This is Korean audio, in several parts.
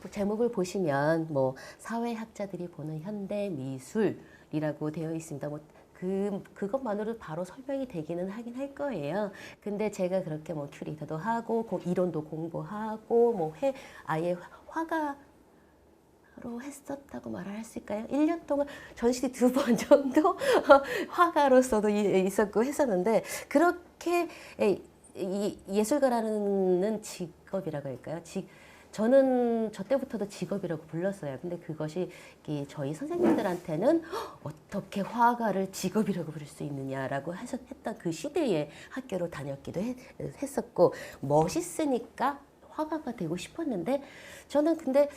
제목을 보시면 뭐 사회학자들이 보는 현대 미술이라고 되어 있습니다. 뭐 그것만으로도 바로 설명이 되기는 하긴 할 거예요. 근데 제가 그렇게 뭐 큐레이터도 하고 이론도 공부하고 뭐 아예 화가로 했었다고 말할 수 있을까요? 1년 동안 전시회 2번 정도 화가로서도 있었고 했었는데 그렇게 이 예술가라는 직업이라고 할까요? 저는 저 때부터도 직업이라고 불렀어요. 근데 그것이 저희 선생님들한테는 어떻게 화가를 직업이라고 부를 수 있느냐라고 했던 그 시대에 학교로 다녔기도 했었고 멋있으니까 화가가 되고 싶었는데 저는 근데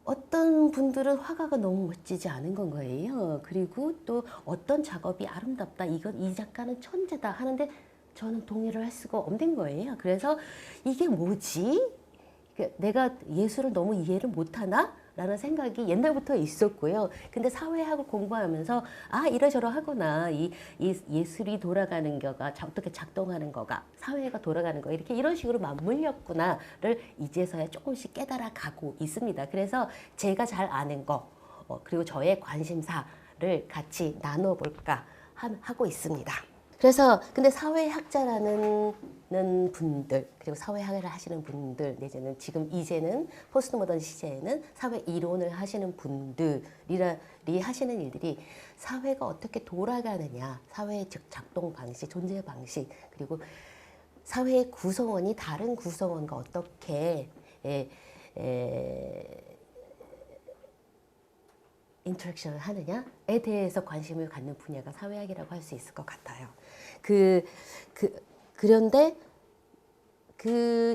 어떤 분들은 화가가 너무 멋지지 않은 건 거예요. 그리고 또 어떤 작업이 아름답다. 이 작가는 천재다 하는데 저는 동의를 할 수가 없는 거예요. 그래서 이게 뭐지? 내가 예술을 너무 이해를 못하나? 라는 생각이 옛날부터 있었고요. 근데 사회학을 공부하면서 이러저러 하구나. 이 예술이 돌아가는 거가 어떻게 작동하는 거가 사회가 돌아가는 거 이런 식으로 맞물렸구나를 이제서야 조금씩 깨달아 가고 있습니다. 그래서 제가 잘 아는 거 그리고 저의 관심사를 같이 나눠볼까 하고 있습니다. 그래서 근데 사회학자라는 분들 그리고 사회학을 하시는 분들 내지는 이제는 포스트 모던 시대에는 사회 이론을 하시는 분들이 하시는 일들이 사회가 어떻게 돌아가느냐 사회의 작동 방식 존재 방식 그리고 사회의 구성원이 다른 구성원과 어떻게 인터랙션을 하느냐에 대해서 관심을 갖는 분야가 사회학이라고 할 수 있을 것 같아요. 그런데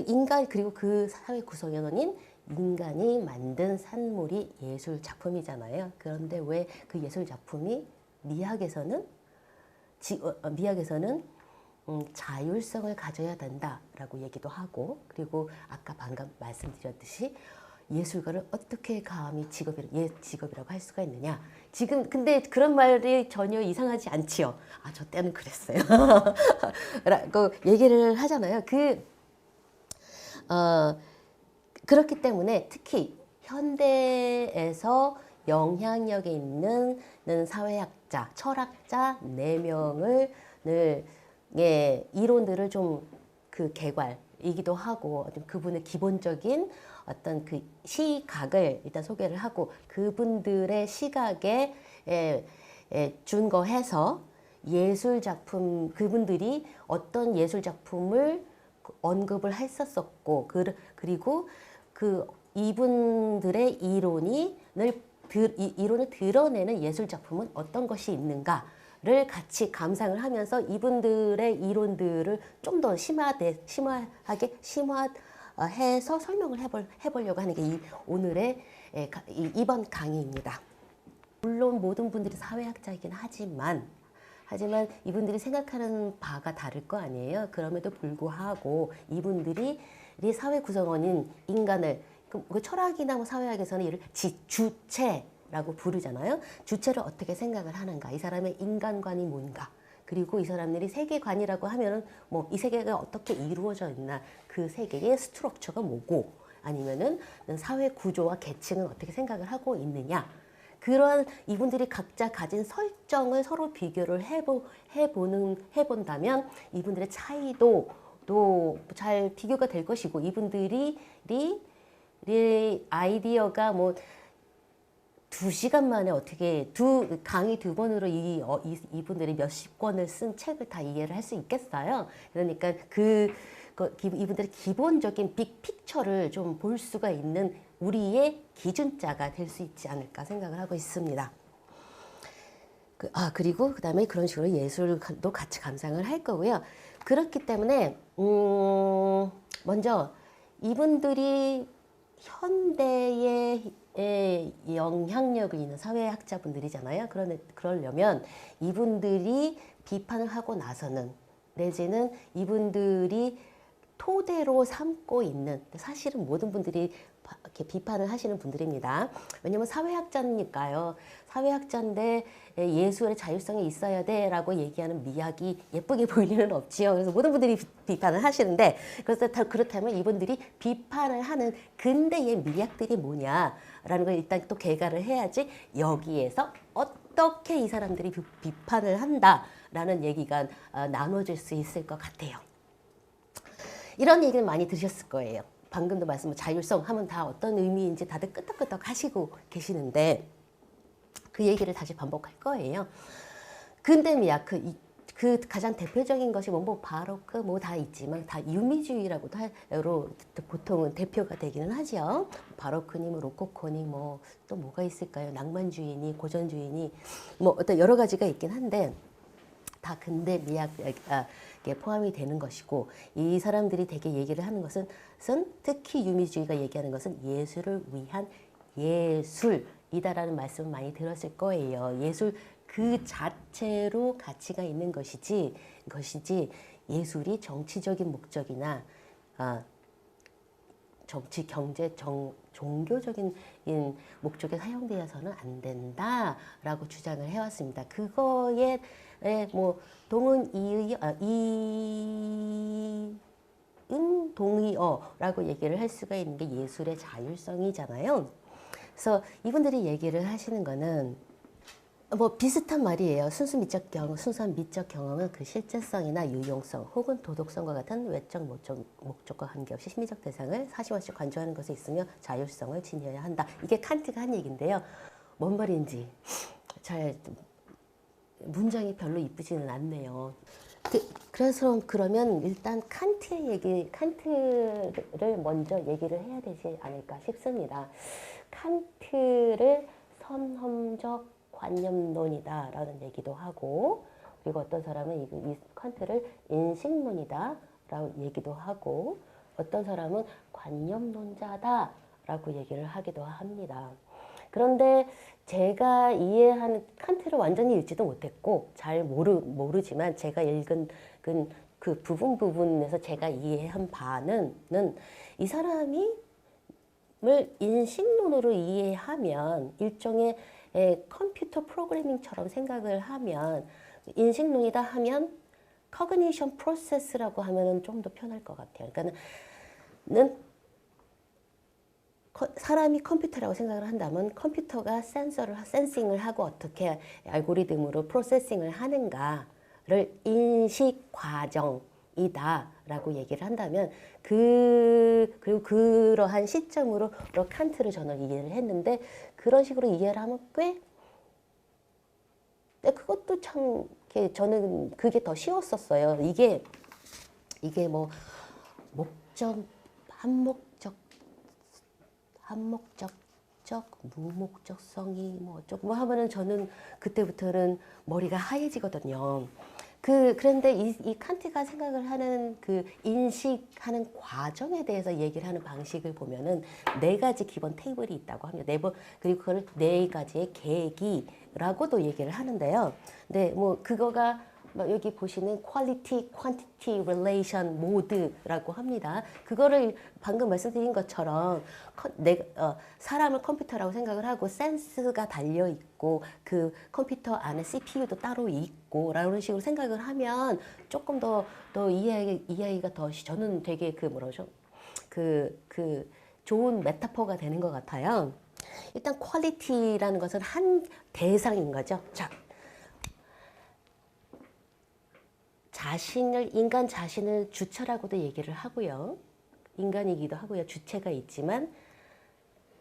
인간 그리고 그 사회 구성원인 인간이 만든 산물이 예술 작품이잖아요. 그런데 왜 그 예술 작품이 미학에서는 자율성을 가져야 된다라고 얘기도 하고 그리고 아까 방금 말씀드렸듯이 예술가를 어떻게 감히 직업이라고 할 수가 있느냐. 지금 근데 그런 말이 전혀 이상하지 않지요. 저 때는 그랬어요. 라고 얘기를 하잖아요. 그렇기 때문에 특히 현대에서 영향력이 있는 사회학자, 철학자 4명을 이론들을 좀 개괄이기도 하고 그분의 기본적인 어떤 그 시각을 일단 소개를 하고 그분들의 시각에 준거해서 예술 작품 그분들이 어떤 예술 작품을 언급을 했었었고 그리고 이분들의 이론을 드러내는 예술 작품은 어떤 것이 있는가를 같이 감상을 하면서 이분들의 이론들을 좀 더 심화하게 해서 설명을 해보려고 하는 게 오늘의 이번 강의입니다. 물론 모든 분들이 사회학자이긴 하지만 이분들이 생각하는 바가 다를 거 아니에요. 그럼에도 불구하고 이분들이 사회 구성원인 인간을 그 철학이나 뭐 사회학에서는 이를 주체라고 부르잖아요. 주체를 어떻게 생각을 하는가, 이 사람의 인간관이 뭔가, 그리고 이 사람들이 세계관이라고 하면은 뭐 이 세계가 어떻게 이루어져 있나, 그 세계의 스트럭처가 뭐고, 아니면은 사회 구조와 계층은 어떻게 생각을 하고 있느냐. 그런 이분들이 각자 가진 설정을 서로 비교를 해본다면 이분들의 차이도 또 잘 비교가 될 것이고, 이분들이 아이디어가 뭐 2시간 만에 어떻게 강의 2번으로 이분들이 몇십 권을 쓴 책을 다 이해를 할 수 있겠어요. 그러니까 이분들의 기본적인 빅픽처를 좀 볼 수가 있는 우리의 기준자가 될 수 있지 않을까 생각을 하고 있습니다. 그리고 그 다음에 그런 식으로 예술도 같이 감상을 할 거고요. 그렇기 때문에 먼저 이분들이 현대의 영향력을 있는 사회학자분들이잖아요. 그러려면 이분들이 비판을 하고 나서는 내지는 이분들이 토대로 삼고 있는, 사실은 모든 분들이 이렇게 비판을 하시는 분들입니다. 왜냐면 사회학자니까요. 사회학자인데 예술의 자율성이 있어야 돼라고 얘기하는 미학이 예쁘게 보일 리는 없지요. 그래서 모든 분들이 비판을 하시는데, 그래서 그렇다면 이분들이 비판을 하는 근대의 미학들이 뭐냐라는 걸 일단 또 개괄을 해야지 여기에서 어떻게 이 사람들이 비판을 한다라는 얘기가 나눠질 수 있을 것 같아요. 이런 얘기를 많이 들으셨을 거예요. 방금도 말씀드린 자율성 하면 다 어떤 의미인지 다들 끄떡끄떡 하시고 계시는데 그 얘기를 다시 반복할 거예요. 근대 미학 그 가장 대표적인 것이 뭐 바로크 뭐 다 있지만 다 유미주의라고도 보통은 대표가 되기는 하죠. 바로크니 뭐 로코코니 뭐 또 뭐가 있을까요? 낭만주의니 고전주의니 뭐 어떤 여러 가지가 있긴 한데 다 근대 미학에 포함이 되는 것이고, 이 사람들이 되게 얘기를 하는 것은 특히 유미주의가 얘기하는 것은 예술을 위한 예술이다라는 말씀을 많이 들었을 거예요. 예술 그 자체로 가치가 있는 것이지 예술이 정치적인 목적이나 정치, 경제, 종교적인 목적에 사용되어서는 안 된다라고 주장을 해왔습니다. 그거에 뭐 동은 동의어라고 얘기를 할 수가 있는 게 예술의 자율성이잖아요. 그래서 이분들이 얘기를 하시는 거는 뭐 비슷한 말이에요. 순수한 미적 경험은 그 실제성이나 유용성 혹은 도덕성과 같은 외적 목적과 관계없이 심리적 대상을 사실관식 관조하는 것에 있으며 자율성을 지녀야 한다. 이게 칸트가 한 얘기인데요. 뭔 말인지 잘 문장이 별로 이쁘지는 않네요. 그래서 그러면 일단 칸트를 먼저 얘기를 해야 되지 않을까 싶습니다. 칸트를 선험적 관념론이다라는 얘기도 하고, 그리고 어떤 사람은 이 칸트를 인식론이다라고 얘기도 하고, 어떤 사람은 관념론자다라고 얘기를 하기도 합니다. 그런데 제가 이해하는 칸트를 완전히 읽지도 못했고 잘 모르지만 제가 읽은 그 부분에서 제가 이해한 바는 이 사람이 인식론으로 이해하면 일종의 컴퓨터 프로그래밍처럼 생각을 하면, 인식론이다 하면 커그니션 프로세스라고 하면 좀 더 편할 것 같아요. 그러니까는 사람이 컴퓨터라고 생각을 한다면 컴퓨터가 센싱을 하고 어떻게 알고리즘으로 프로세싱을 하는가를 인식 과정이다라고 얘기를 한다면 그리고 그러한 시점으로 칸트를 저는 이해를 했는데, 그런 식으로 이해를 하면 그것도 참 저는 그게 더 쉬웠었어요. 이게 뭐 한목적적 무목적성이 뭐 어쩌고 뭐 하면은 저는 그때부터는 머리가 하얘지거든요. 그런데 이 칸트가 생각을 하는 그 인식하는 과정에 대해서 얘기를 하는 방식을 보면은 4가지 기본 테이블이 있다고 합니다. 그리고 그걸 4가지의 계기라고도 얘기를 하는데요. 네, 뭐 그거가 여기 보시는 quality, quantity, relation, mode라고 합니다. 그거를 방금 말씀드린 것처럼 사람을 컴퓨터라고 생각을 하고 센스가 달려 있고 그 컴퓨터 안에 CPU도 따로 있고 라는 식으로 생각을 하면 조금 더 이해하기가 더 저는 되게 좋은 메타포가 되는 것 같아요. 일단 quality라는 것은 한 대상인 거죠. 자, 인간 자신을 주체라고도 얘기를 하고요. 인간이기도 하고요. 주체가 있지만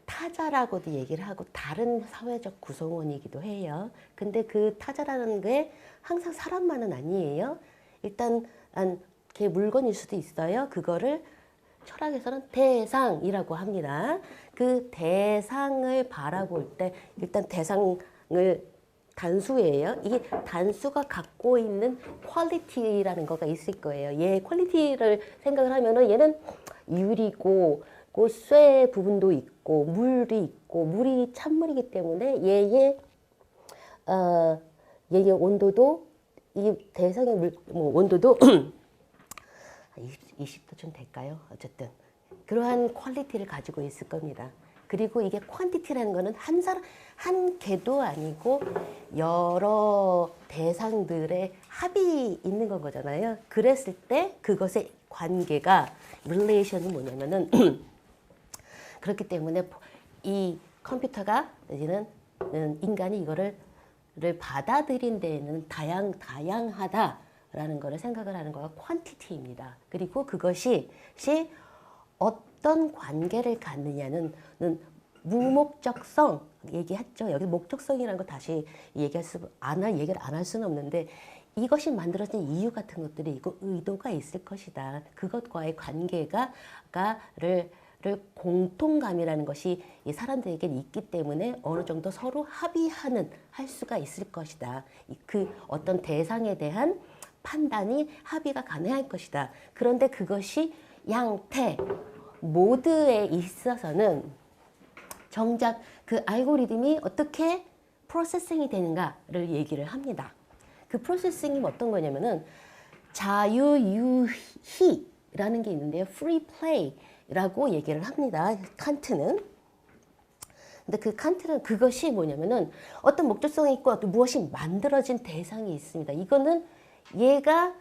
타자라고도 얘기를 하고 다른 사회적 구성원이기도 해요. 근데 그 타자라는 게 항상 사람만은 아니에요. 일단 걔 물건일 수도 있어요. 그거를 철학에서는 대상이라고 합니다. 그 대상을 바라볼 때 일단 대상을 단수예요. 이게 단수가 갖고 있는 퀄리티라는 거가 있을 거예요. 얘 퀄리티를 생각을 하면은 얘는 유리고 쇠 부분도 있고 물이 있고 물이 찬물이기 때문에 얘의 온도도 이 대상의 온도도 20도쯤 될까요? 어쨌든 그러한 퀄리티를 가지고 있을 겁니다. 그리고 이게 퀀티티라는 거는 한 개도 아니고 여러 대상들의 합이 있는 건 거잖아요. 그랬을 때 그것의 관계가 relation이 뭐냐면은 그렇기 때문에 이 컴퓨터가 내지는 인간이 이거를 받아들인 데에는 다양하다라는 거를 생각을 하는 거가 퀀티티입니다. 그리고 그것이 어떤 관계를 갖느냐는 무목적성 얘기했죠. 여기 목적성이라는 거 다시 얘기를 안 할 수는 없는데 이것이 만들어진 이유 같은 것들이 있고 의도가 있을 것이다. 그것과의 관계를 공통감이라는 것이 이 사람들에게 있기 때문에 어느 정도 서로 할 수가 있을 것이다. 그 어떤 대상에 대한 판단이 합의가 가능할 것이다. 그런데 그것이 양태 모드에 있어서는 정작 그 알고리즘이 어떻게 프로세싱이 되는가를 얘기를 합니다. 그 프로세싱이 어떤 거냐면은 자유유희라는 게 있는데요. free play라고 얘기를 합니다. 칸트는. 근데 그 칸트는 그것이 뭐냐면은 어떤 목적성이 있고 어떤 무엇이 만들어진 대상이 있습니다. 이거는 얘가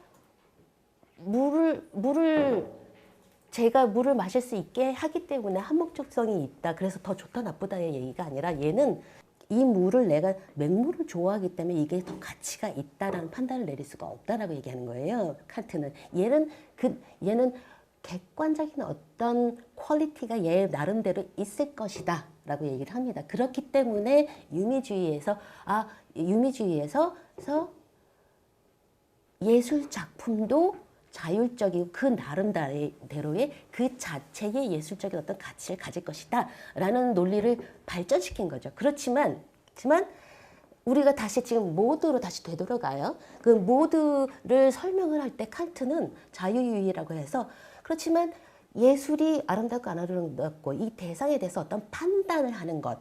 제가 물을 마실 수 있게 하기 때문에 한 목적성이 있다. 그래서 더 좋다 나쁘다의 얘기가 아니라 얘는 이 물을 내가 맹물을 좋아하기 때문에 이게 더 가치가 있다라는 판단을 내릴 수가 없다라고 얘기하는 거예요. 칸트는. 얘는 객관적인 어떤 퀄리티가 얘 나름대로 있을 것이다 라고 얘기를 합니다. 그렇기 때문에 유미주의에서 예술 작품도 자율적이고 그 나름대로의 그 자체의 예술적인 어떤 가치를 가질 것이다 라는 논리를 발전시킨 거죠. 그렇지만 우리가 다시 지금 모드로 다시 되돌아가요. 그 모드를 설명을 할 때 칸트는 자유유희라고 해서 그렇지만 예술이 아름답고 안 아름답고 이 대상에 대해서 어떤 판단을 하는 것,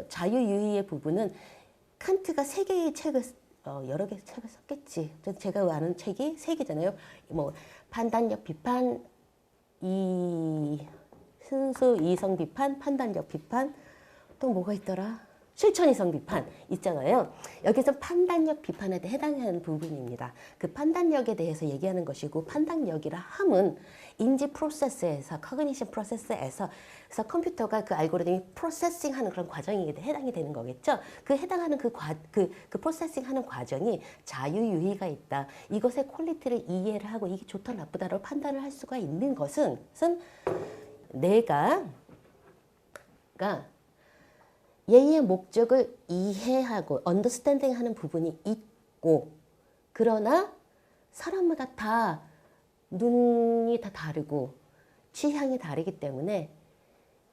자유유희의 부분은 칸트가 세 개의 책을 여러 개의 책을 썼겠지. 제가 아는 책이 세 개잖아요. 뭐 판단력 비판, 순수 이성 비판, 판단력 비판, 또 뭐가 있더라? 실천 이성 비판 있잖아요. 여기서 판단력 비판에 해당하는 부분입니다. 그 판단력에 대해서 얘기하는 것이고 판단력이라 함은 인지 프로세스에서 커그니션 프로세스에서 컴퓨터가 그 알고리즘이 프로세싱하는 그런 과정에 해당이 되는 거겠죠. 그 해당하는 그 프로세싱하는 과정이 자유유희가 있다. 이것의 퀄리티를 이해를 하고 이게 좋다 나쁘다로 판단을 할 수가 있는 것은 내가 얘의 목적을 이해하고 언더스탠딩 하는 부분이 있고 그러나 사람마다 다 눈이 다 다르고 취향이 다르기 때문에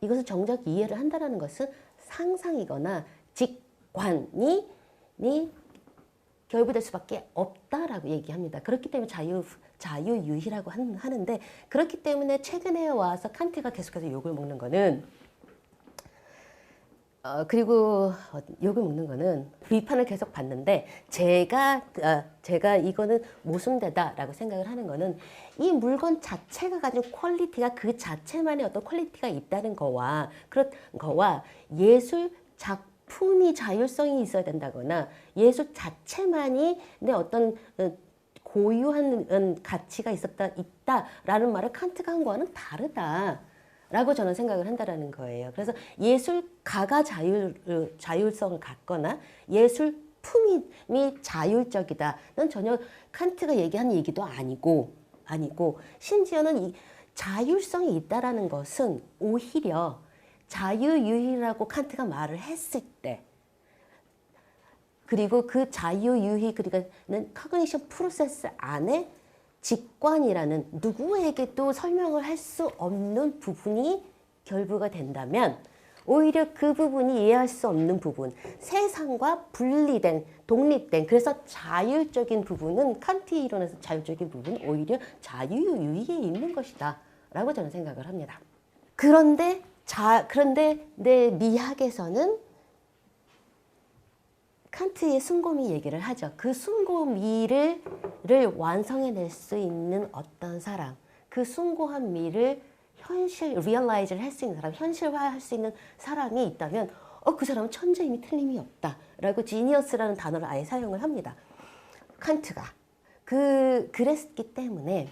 이것을 정작 이해를 한다는 것은 상상이거나 직관이 결부될 수밖에 없다라고 얘기합니다. 그렇기 때문에 자유유희라고 하는데 그렇기 때문에 최근에 와서 칸트가 계속해서 욕을 먹는 거는 그리고 욕을 먹는 거는 비판을 계속 받는데 제가 이거는 모순되다라고 생각을 하는 거는 이 물건 자체가 가진 퀄리티가 그 자체만의 어떤 퀄리티가 있다는 거와 예술 작품이 자율성이 있어야 된다거나 예술 자체만이 내 어떤 고유한 가치가 있다라는 말을 칸트가 한 거와는 다르다. 라고 저는 생각을 한다라는 거예요. 그래서 예술가가 자율성을 갖거나 예술품이 자율적이다는 전혀 칸트가 얘기한 얘기도 아니고 심지어는 이 자율성이 있다라는 것은 오히려 자유유희라고 칸트가 말을 했을 때 그리고 그 자유유희 그러니까는 커그니션 프로세스 안에 직관이라는 누구에게도 설명을 할 수 없는 부분이 결부가 된다면 오히려 그 부분이 이해할 수 없는 부분, 세상과 분리된, 독립된 그래서 자율적인 부분은 칸트 이론에서 자율적인 부분은 오히려 자유유희에 있는 것이다 라고 저는 생각을 합니다. 그런데 내 미학에서는 칸트의 숭고미 얘기를 하죠. 그 숭고미를 완성해낼 수 있는 어떤 사람, 그 숭고한 미를 리얼라이즈를 할 수 있는 사람, 현실화할 수 있는 사람이 있다면 그 사람은 천재임이 틀림이 없다라고 지니어스라는 단어를 아예 사용을 합니다. 칸트가 그랬기 때문에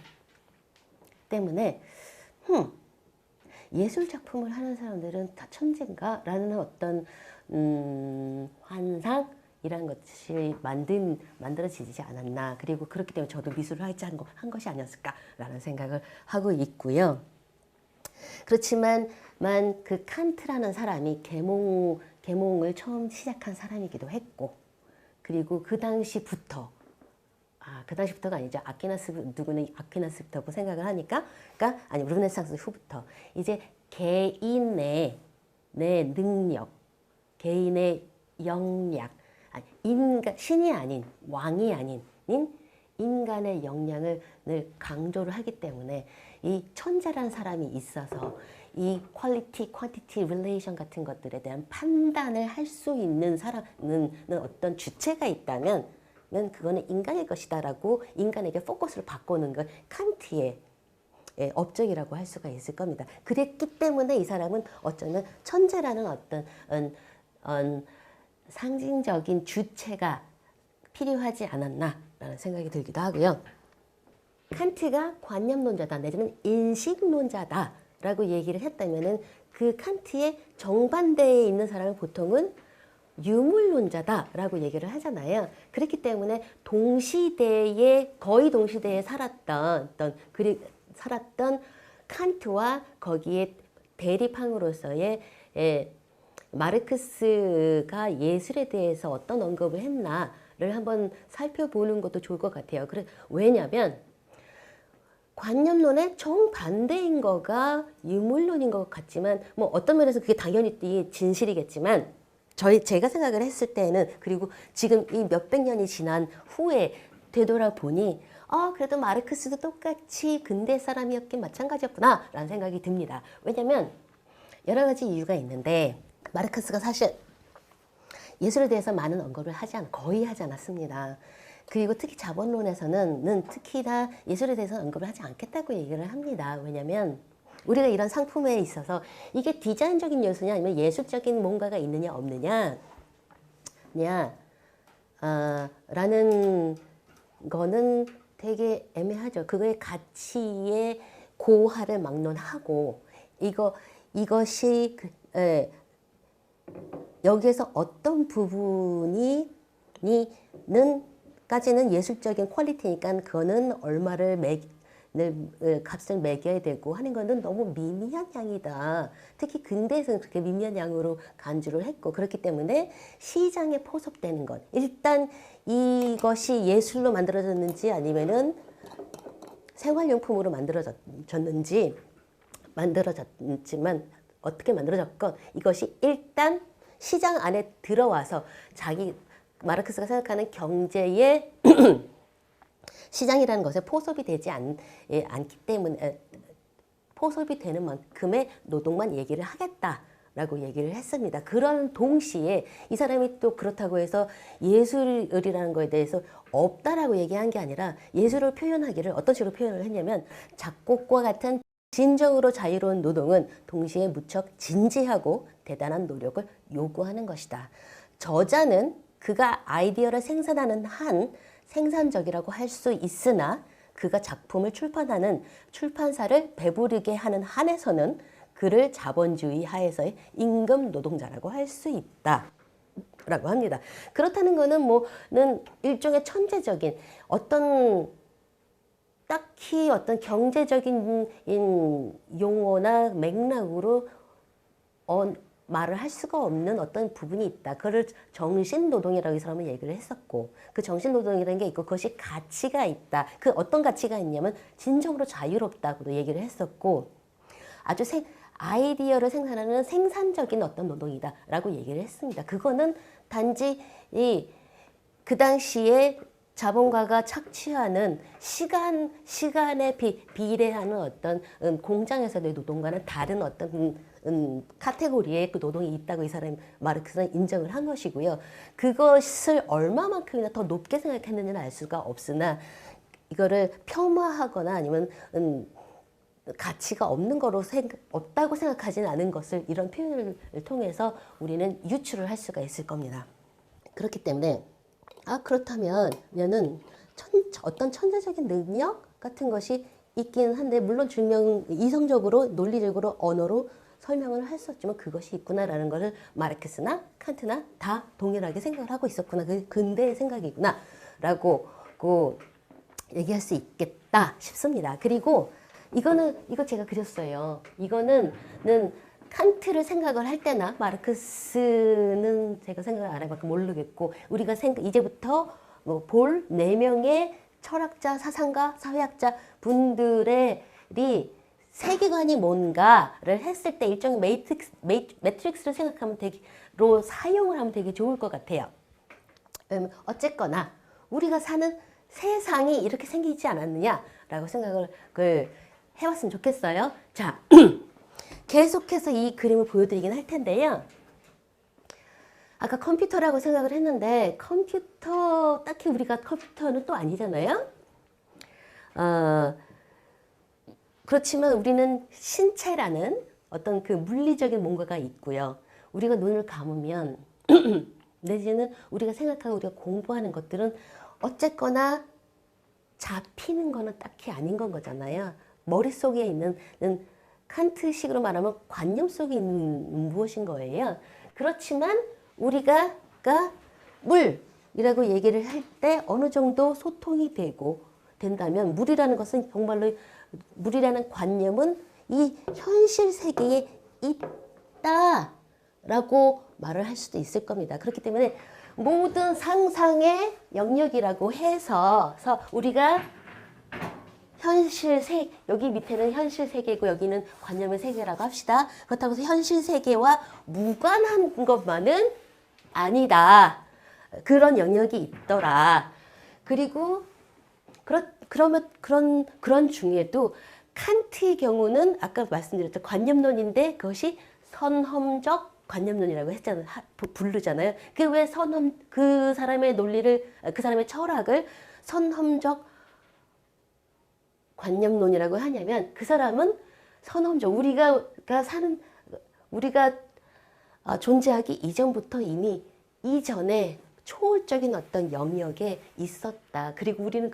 예술 작품을 하는 사람들은 다 천재인가? 라는 어떤 환상이라는 것이 만들어지지 않았나. 그리고 그렇기 때문에 저도 미술을 한 것이 아니었을까라는 생각을 하고 있고요. 그렇지만 그 칸트라는 사람이 계몽을 처음 시작한 사람이기도 했고, 그리고 그 당시부터가 아니죠. 누구는 아퀴나스부터고 생각을 하니까, 아니, 르네상스 후부터 이제 개인의 능력, 개인의 영약, 신이 아닌, 왕이 아닌 인간의 역량을 늘 강조를 하기 때문에 이 천재라는 사람이 있어서 이 퀄리티, 퀀티티, 릴레이션 같은 것들에 대한 판단을 할 수 있는 사람은 어떤 주체가 있다면 그거는 인간일 것이다라고 인간에게 포커스를 바꾸는 건 칸트의 업적이라고 할 수가 있을 겁니다. 그랬기 때문에 이 사람은 어쩌면 천재라는 어떤 상징적인 주체가 필요하지 않았나라는 생각이 들기도 하고요. 칸트가 관념론자다 내지는 인식론자다라고 얘기를 했다면은 그 칸트의 정반대에 있는 사람은 보통은 유물론자다라고 얘기를 하잖아요. 그렇기 때문에 거의 동시대에 살았던 칸트와 거기에 대립항으로서의 마르크스가 예술에 대해서 어떤 언급을 했나를 한번 살펴보는 것도 좋을 것 같아요. 왜냐하면 관념론의 정반대인 거가 유물론인 것 같지만 뭐 어떤 면에서 그게 당연히 진실이겠지만 제가 생각을 했을 때는 그리고 지금 이 몇백 년이 지난 후에 되돌아보니 그래도 마르크스도 똑같이 근대 사람이었긴 마찬가지였구나 라는 생각이 듭니다. 왜냐하면 여러 가지 이유가 있는데 마르크스가 사실 예술에 대해서 많은 언급을 거의 하지 않았습니다. 그리고 특히 자본론에서는 특히나 예술에 대해서 언급을 하지 않겠다고 얘기를 합니다. 왜냐하면 우리가 이런 상품에 있어서 이게 디자인적인 요소냐 아니면 예술적인 뭔가가 있느냐 없느냐 라는 거는 되게 애매하죠. 그거의 가치의 고하를 막론하고 이것이 여기에서 어떤 부분이 까지는 예술적인 퀄리티니까 그거는 얼마를 값을 매겨야 되고 하는 거는 너무 미미한 양이다. 특히 근대에서는 그렇게 미미한 양으로 간주를 했고 그렇기 때문에 시장에 포섭되는 것. 일단 이것이 예술로 만들어졌는지 아니면은 생활용품으로 만들어졌지만 어떻게 만들어졌건 이것이 일단 시장 안에 들어와서 마르크스가 생각하는 경제의 시장이라는 것에 포섭이 되지 않기 때문에 포섭이 되는 만큼의 노동만 얘기를 하겠다라고 얘기를 했습니다. 그런 동시에 이 사람이 또 그렇다고 해서 예술이라는 거에 대해서 없다라고 얘기한 게 아니라 예술을 표현하기를 어떤 식으로 표현을 했냐면 작곡과 같은 진정으로 자유로운 노동은 동시에 무척 진지하고 대단한 노력을 요구하는 것이다. 저자는 그가 아이디어를 생산하는 한 생산적이라고 할 수 있으나 그가 작품을 출판하는 출판사를 배부르게 하는 한에서는 그를 자본주의 하에서의 임금 노동자라고 할 수 있다. 라고 합니다. 그렇다는 거는 일종의 천재적인 딱히 어떤 경제적인 용어나 맥락으로 말을 할 수가 없는 어떤 부분이 있다. 그걸 정신노동이라고 이 사람은 얘기를 했었고 그 정신노동이라는 게 있고 그것이 가치가 있다. 그 어떤 가치가 있냐면 진정으로 자유롭다고도 얘기를 했었고 아주 아이디어를 생산하는 생산적인 어떤 노동이다 라고 얘기를 했습니다. 그거는 단지 그 당시에 자본가가 착취하는 시간에 비례하는 어떤 공장에서의 노동과는 다른 어떤 카테고리에 그 노동이 있다고 이 사람이 마르크스는 인정을 한 것이고요. 그것을 얼마만큼이나 더 높게 생각했느냐는 알 수가 없으나 이거를 폄하하거나 아니면 가치가 없는 거로 없다고 생각하지는 않은 것을 이런 표현을 통해서 우리는 유추를 할 수가 있을 겁니다. 그렇기 때문에 그렇다면은 어떤 천재적인 능력 같은 것이 있긴 한데 물론 이성적으로 논리적으로 언어로 설명을 할 수 없지만 그것이 있구나라는 것을 마르크스나 칸트나 다 동일하게 생각을 하고 있었구나. 그 근대의 생각이구나 라고 얘기할 수 있겠다 싶습니다. 그리고 이거 제가 그렸어요. 이거는 칸트를 생각을 할 때나 마르크스는 제가 생각을 안 해봤고 모르겠고 우리가 이제부터 볼 4명의 철학자, 사상가, 사회학자 분들의 세계관이 뭔가를 했을 때 일종의 매트릭스를 생각하면 사용을 하면 되게 좋을 것 같아요. 어쨌거나 우리가 사는 세상이 이렇게 생기지 않았느냐라고 생각을 해봤으면 좋겠어요. 자, 계속해서 이 그림을 보여드리긴 할 텐데요. 아까 컴퓨터라고 생각을 했는데 딱히 우리가 컴퓨터는 또 아니잖아요. 그렇지만 우리는 신체라는 어떤 그 물리적인 뭔가가 있고요. 우리가 눈을 감으면 내지는 우리가 생각하고 우리가 공부하는 것들은 어쨌거나 잡히는 거는 딱히 아닌 건 거잖아요. 머릿속에 있는 칸트식으로 말하면 관념 속에 있는 무엇인 거예요. 그렇지만 우리가 물이라고 얘기를 할 때 어느 정도 소통이 된다면 물이라는 것은 정말로 물이라는 관념은 이 현실 세계에 있다라고 말을 할 수도 있을 겁니다. 그렇기 때문에 모든 상상의 영역이라고 해서 우리가 여기 밑에는 현실 세계고 여기는 관념의 세계라고 합시다. 그렇다고 해서 현실 세계와 무관한 것만은 아니다. 그런 영역이 있더라. 그리고 그런 중에도 칸트의 경우는 아까 말씀드렸던 관념론인데 그것이 선험적 관념론이라고 부르잖아요. 그게 왜 그 사람의 논리를, 그 사람의 철학을 선험적 관념론이라고 하냐면 그 사람은 선험적, 우리가 존재하기 이전부터 이미 이전에 초월적인 어떤 영역에 있었다. 그리고 우리는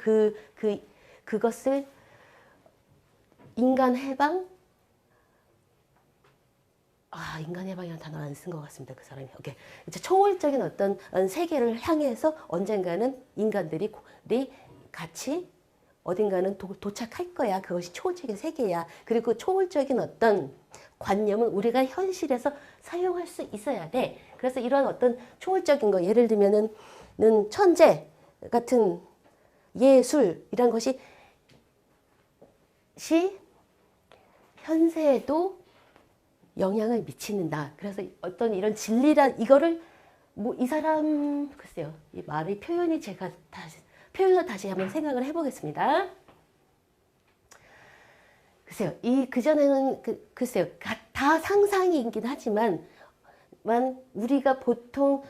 그것을 인간 해방이라는 단어를 안 쓴 것 같습니다. 그 사람이. 오케이. 이제 초월적인 어떤 세계를 향해서 언젠가는 인간들이 같이 어딘가는 도착할 거야. 그것이 초월적인 세계야. 그리고 초월적인 어떤 관념은 우리가 현실에서 사용할 수 있어야 돼. 그래서 이런 어떤 초월적인 거, 예를 들면은 천재 같은 예술이란 것이 현세에도 영향을 미치는다. 그래서 어떤 이런 진리란 이거를 이 사람 글쎄요. 이 말의 표현을 다시 한번 생각을 해보겠습니다. 글쎄요. 그전에는 글쎄요. 다 상상이긴 하지만 우리가 보통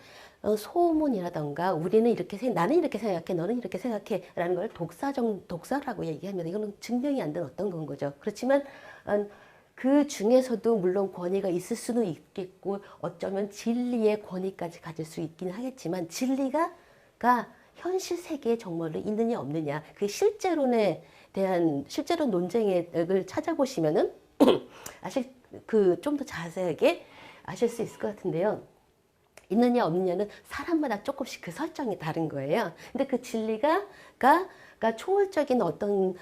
소문이라던가 나는 이렇게 생각해, 너는 이렇게 생각해 라는 걸 독서라고 얘기합니다. 이거는 증명이 안 된 어떤 건 거죠. 그렇지만 그 중에서도 물론 권위가 있을 수는 있겠고 어쩌면 진리의 권위까지 가질 수 있긴 하겠지만 진리가 현실 세계에 정말로 있느냐 없느냐 그 실제론 논쟁을 찾아보시면은 좀 더 자세하게 아실 수 있을 것 같은데요. 있느냐 없느냐는 사람마다 조금씩 그 설정이 다른 거예요. 근데 그 진리가 초월적인 어떤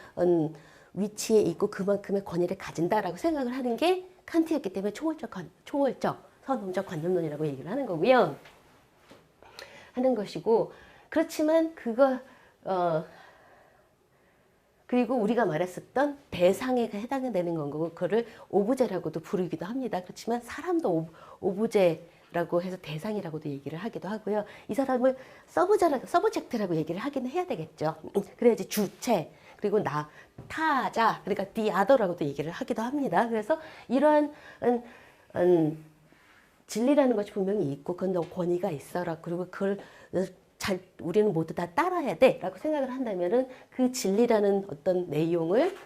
위치에 있고 그만큼의 권위를 가진다라고 생각을 하는 게 칸트였기 때문에 초월적 선험적 관념론이라고 얘기를 하는 거고요. 하는 것이고 그렇지만 그리고 우리가 말했었던 대상에 해당되는 건 거고 그거를 오브제라고도 부르기도 합니다. 그렇지만 사람도 오브제라고 해서 대상이라고도 얘기를 하기도 하고요. 이 사람을 서브젝트라고 얘기를 하긴 해야 되겠죠. 그래야지 주체 그리고 타자 그러니까 the other라고도 얘기를 하기도 합니다. 그래서 이러한 진리라는 것이 분명히 있고 그건 너 권위가 있어라. 그리고 그걸 잘 우리는 모두 다 따라야 돼라고 생각을 한다면은 그 진리라는 어떤 내용을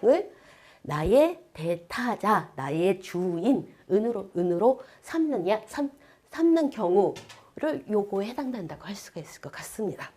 나의 대타자, 나의 주인, 은으로 삼는 경우를 요거에 해당된다고 할 수가 있을 것 같습니다.